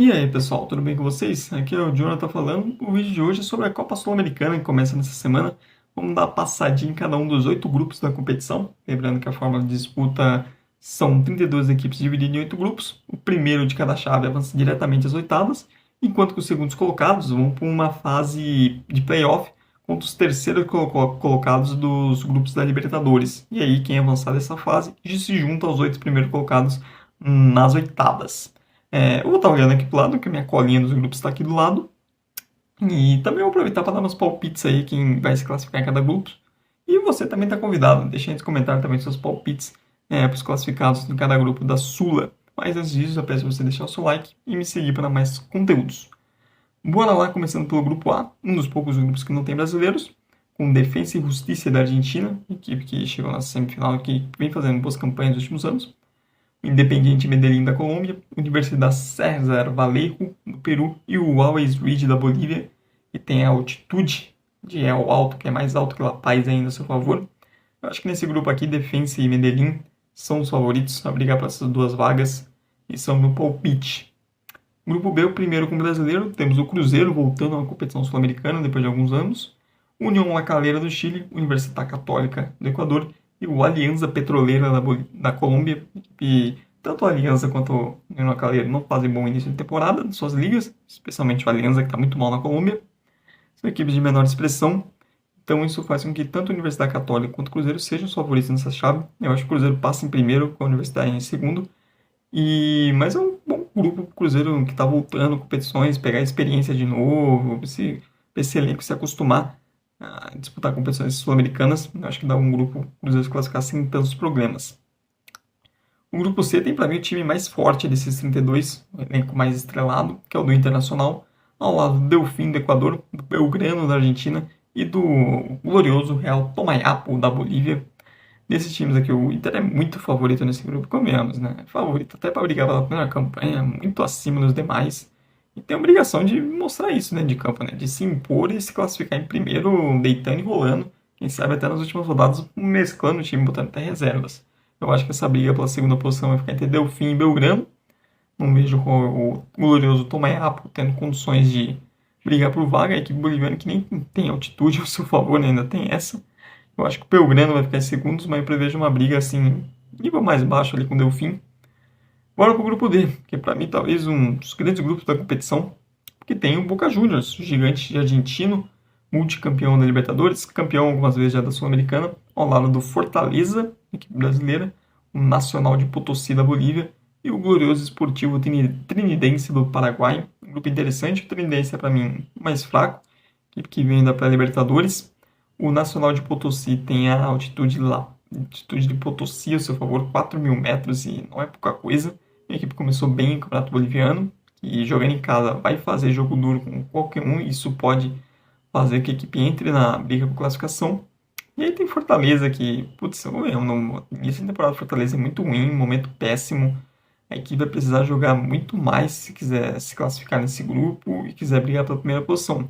E aí, pessoal, tudo bem com vocês? Aqui é o Jonathan falando. O vídeo de hoje é sobre a Copa Sul-Americana, que começa nessa semana. Vamos dar uma passadinha em cada um dos 8 grupos da competição. Lembrando que a forma de disputa são 32 equipes divididas em 8 grupos. O primeiro de cada chave avança diretamente às oitavas, enquanto que os segundos colocados vão para uma fase de playoff contra os terceiros colocados dos grupos da Libertadores. E aí, quem avançar dessa fase se junta aos 8 primeiros colocados nas oitavas. Eu vou estar olhando aqui pro lado, que a minha colinha dos grupos está aqui do lado. E também vou aproveitar para dar meus palpites aí, quem vai se classificar em cada grupo. E você também está convidado, deixa aí nos comentários também seus palpites para os classificados em cada grupo da Sula. Mas antes disso, eu peço você deixar o seu like e me seguir para mais conteúdos. Bora lá, começando pelo grupo A, um dos poucos grupos que não tem brasileiros, com Defensa e Justiça da Argentina, equipe que chegou na semifinal e que vem fazendo boas campanhas nos últimos anos. Independiente Medellín da Colômbia, Universidad César Vallejo do Peru e o Always Ready da Bolívia, que tem a altitude de El Alto, que é mais alto que La Paz ainda a seu favor. Eu acho que nesse grupo aqui, Defensa e Medellín são os favoritos a brigar para essas duas vagas e são meu palpite. Grupo B, o primeiro com o brasileiro, temos o Cruzeiro voltando à competição sul-americana depois de alguns anos, União La Calera do Chile, Universidade Católica do Equador e o Alianza Petroleira da Colômbia. E tanto a Alianza quanto o União Calera não fazem bom início de temporada nas suas ligas, especialmente o Alianza, que está muito mal na Colômbia. São equipes de menor expressão, então isso faz com que tanto a Universidade Católica quanto o Cruzeiro sejam os favoritos nessa chave. Eu acho que o Cruzeiro passa em primeiro, com a Universidade em segundo. Mas é um bom grupo, o Cruzeiro que está voltando, competições, pegar experiência de novo, esse elenco se acostumar a disputar competições sul-americanas. Acho que dá um grupo Cruzeiro se classificar sem tantos problemas. O grupo C tem para mim o time mais forte desses 32, o elenco mais estrelado, que é o do Internacional, ao lado do Delfim do Equador, do Belgrano da Argentina e do glorioso Real Tomayapo da Bolívia. Desses times aqui, o Inter é muito favorito nesse grupo, convenhamos, né? Favorito até para brigar pela primeira campanha, muito acima dos demais. E tem a obrigação de mostrar isso, né, de campo, né? De se impor e se classificar em primeiro, deitando e rolando. Quem sabe até nas últimas rodadas, mesclando o time, botando até reservas. Eu acho que essa briga pela segunda posição vai ficar entre Delfim e Belgrano. Não vejo o glorioso Tomayapo tendo condições de brigar por vaga. A equipe boliviana que nem tem altitude ao seu favor, né? Ainda tem essa. Eu acho que o Belgrano vai ficar em segundos, mas eu prevejo uma briga assim, nível mais baixo ali com o Delfim. Bora pro grupo D, que para mim talvez um dos grandes grupos da competição, que tem o Boca Juniors, o gigante argentino, multicampeão da Libertadores, campeão algumas vezes já da Sul-Americana, ao lado do Fortaleza, equipe brasileira, o Nacional de Potosí da Bolívia e o glorioso Esportivo Trinidense do Paraguai. Um grupo interessante, o Trinidense é para mim mais fraco, equipe que vem da pré-Libertadores. O Nacional de Potosí tem a altitude de Potosí a seu favor, 4.000 metros, e não é pouca coisa. A equipe começou bem no Campeonato Boliviano, e jogando em casa vai fazer jogo duro com qualquer um, e isso pode fazer que a equipe entre na briga por classificação. E aí tem Fortaleza que, putz, no início da temporada Fortaleza é muito ruim, momento péssimo. A equipe vai precisar jogar muito mais se quiser se classificar nesse grupo e quiser brigar pela primeira posição.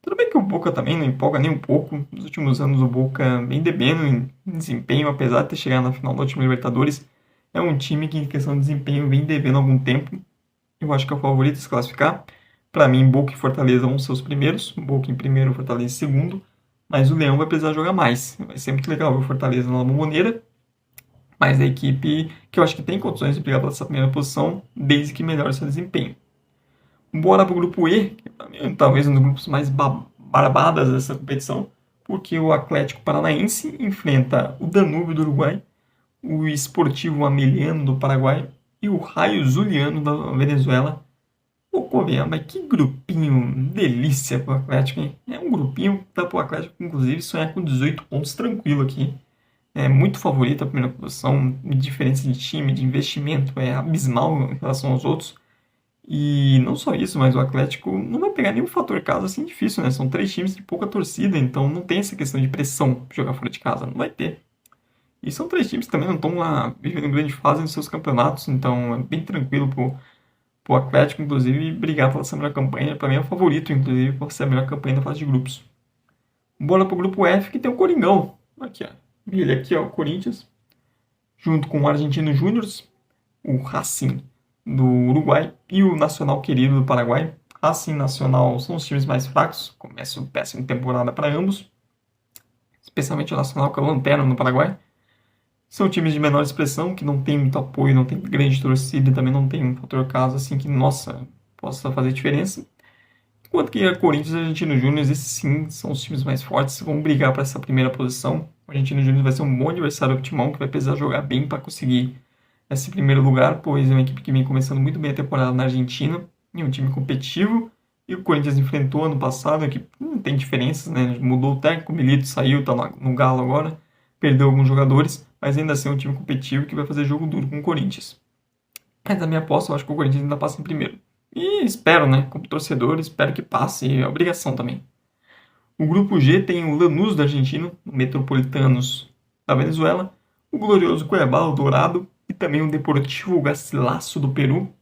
Tudo bem que o Boca também não empolga nem um pouco. Nos últimos anos o Boca vem devendo em desempenho, apesar de ter chegado na final da última Libertadores. É um time que em questão de desempenho vem devendo há algum tempo. Eu acho que é o favorito a se classificar. Para mim, Boca e Fortaleza vão ser os primeiros. Boca em primeiro, Fortaleza em segundo. Mas o Leão vai precisar jogar mais. Vai ser muito legal ver o Fortaleza na Bombonera. Mas a equipe que eu acho que tem condições de brigar pela essa primeira posição, desde que melhore seu desempenho. Bora pro grupo E, que para mim é talvez um dos grupos mais barbadas dessa competição, porque o Atlético Paranaense enfrenta o Danúbio do Uruguai, o Esportivo Ameliano do Paraguai e o Raio Zuliano da Venezuela. Pô, mas que grupinho delícia pro Atlético, hein? É um grupinho que dá pro Atlético, inclusive, sonhar com 18 pontos tranquilo aqui. É muito favorito a primeira posição, diferença de time, de investimento, é abismal em relação aos outros. E não só isso, mas o Atlético não vai pegar nenhum fator casa assim difícil, né? São 3 times de pouca torcida, então não tem essa questão de pressão pra jogar fora de casa, não vai ter. E são 3 times que também não estão lá vivendo grande fase nos seus campeonatos, então é bem tranquilo pro Atlético, inclusive, brigar pela essa melhor campanha. Para mim é o favorito, inclusive, por ser a melhor campanha da fase de grupos. Bora pro grupo F, que tem o Coringão. Aqui, ó. Ele aqui, ó, o Corinthians, junto com o Argentino Júnior, o Racing, do Uruguai e o Nacional querido do Paraguai. Racing e Nacional são os times mais fracos, começa uma péssima temporada para ambos, especialmente o Nacional, que é o lanterna no Paraguai. São times de menor expressão, que não tem muito apoio, não tem grande torcida e também não tem um fator casa assim que, nossa, possa fazer diferença. Enquanto que a Corinthians e a Argentino Júnior, esses sim são os times mais fortes, vão brigar para essa primeira posição. O Argentino Júnior vai ser um bom adversário do Timão, que vai precisar jogar bem para conseguir esse primeiro lugar, pois é uma equipe que vem começando muito bem a temporada na Argentina, e um time competitivo. E o Corinthians enfrentou ano passado, a equipe não tem diferenças, né? Mudou o técnico, o Milito saiu, tá no Galo agora, perdeu alguns jogadores, mas ainda assim é um time competitivo que vai fazer jogo duro com o Corinthians. Mas a minha aposta, eu acho que o Corinthians ainda passa em primeiro. E espero, né, como torcedor, espero que passe, é obrigação também. O grupo G tem o Lanús da Argentina, o Metropolitanos da Venezuela, o glorioso Cuiabá, o Dourado, e também o Deportivo Garcilaso do Peru.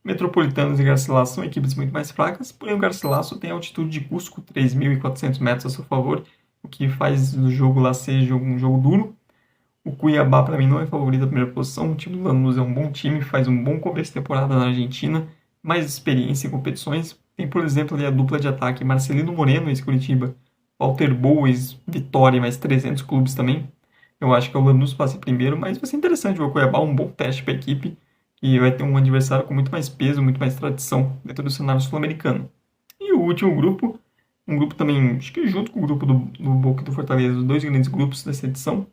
Metropolitanos e Garcilaso são equipes muito mais fracas, porém o Garcilaso tem a altitude de Cusco, 3.400 metros a seu favor, o que faz o jogo lá ser um jogo duro. O Cuiabá, para mim, não é favorito da primeira posição. O time do Lanús é um bom time, faz um bom começo de temporada na Argentina, mais experiência em competições. Tem, por exemplo, ali a dupla de ataque Marcelino Moreno, ex-Curitiba, Walter Boas, Vitória, mais 300 clubes também. Eu acho que o Lanús passa em primeiro, mas vai ser interessante ver o Cuiabá, um bom teste para a equipe, e vai ter um adversário com muito mais peso, muito mais tradição dentro do cenário sul-americano. E o último grupo, um grupo também, acho que junto com o grupo do Boca e do Fortaleza, os dois grandes grupos dessa edição,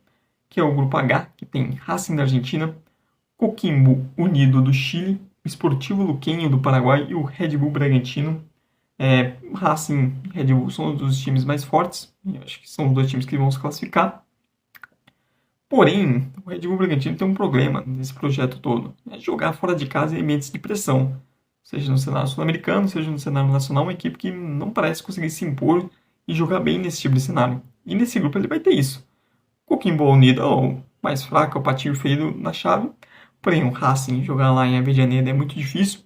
que é o grupo H, que tem Racing da Argentina, Coquimbo Unido do Chile, o Sportivo Luquenho do Paraguai e o Red Bull Bragantino. Racing e Red Bull são os times mais fortes, eu acho que são os dois times que vão se classificar. Porém, o Red Bull Bragantino tem um problema nesse projeto todo, é jogar fora de casa em ambientes de pressão, seja no cenário sul-americano, seja no cenário nacional, uma equipe que não parece conseguir se impor e jogar bem nesse tipo de cenário. E nesse grupo ele vai ter isso. Coquimbo Unido é o mais fraco, é o patinho feio na chave. Porém, o Racing jogar lá em Avejaneda é muito difícil.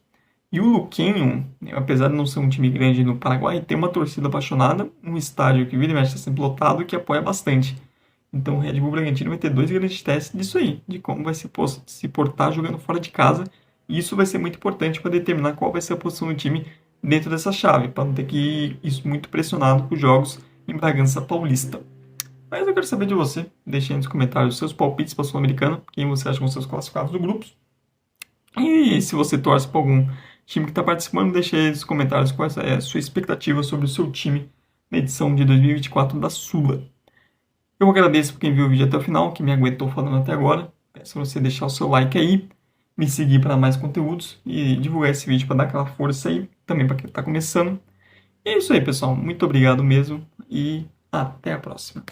E o Luquenho, apesar de não ser um time grande no Paraguai, tem uma torcida apaixonada, um estádio que vira e mexe está sempre lotado e que apoia bastante. Então o Red Bull Bragantino vai ter dois grandes testes disso aí, de como vai se portar jogando fora de casa. E isso vai ser muito importante para determinar qual vai ser a posição do time dentro dessa chave, para não ter que ir isso muito pressionado com os jogos em Bragança Paulista. Mas eu quero saber de você. Deixe aí nos comentários os seus palpites para a Sul-Americana, quem você acha que vão ser os classificados do grupo. E se você torce para algum time que está participando, deixe aí nos comentários qual é a sua expectativa sobre o seu time na edição de 2024 da Sula. Eu agradeço por quem viu o vídeo até o final, que me aguentou falando até agora. Peço você deixar o seu like aí, me seguir para mais conteúdos e divulgar esse vídeo para dar aquela força aí, também para quem está começando. E é isso aí, pessoal. Muito obrigado mesmo e até a próxima.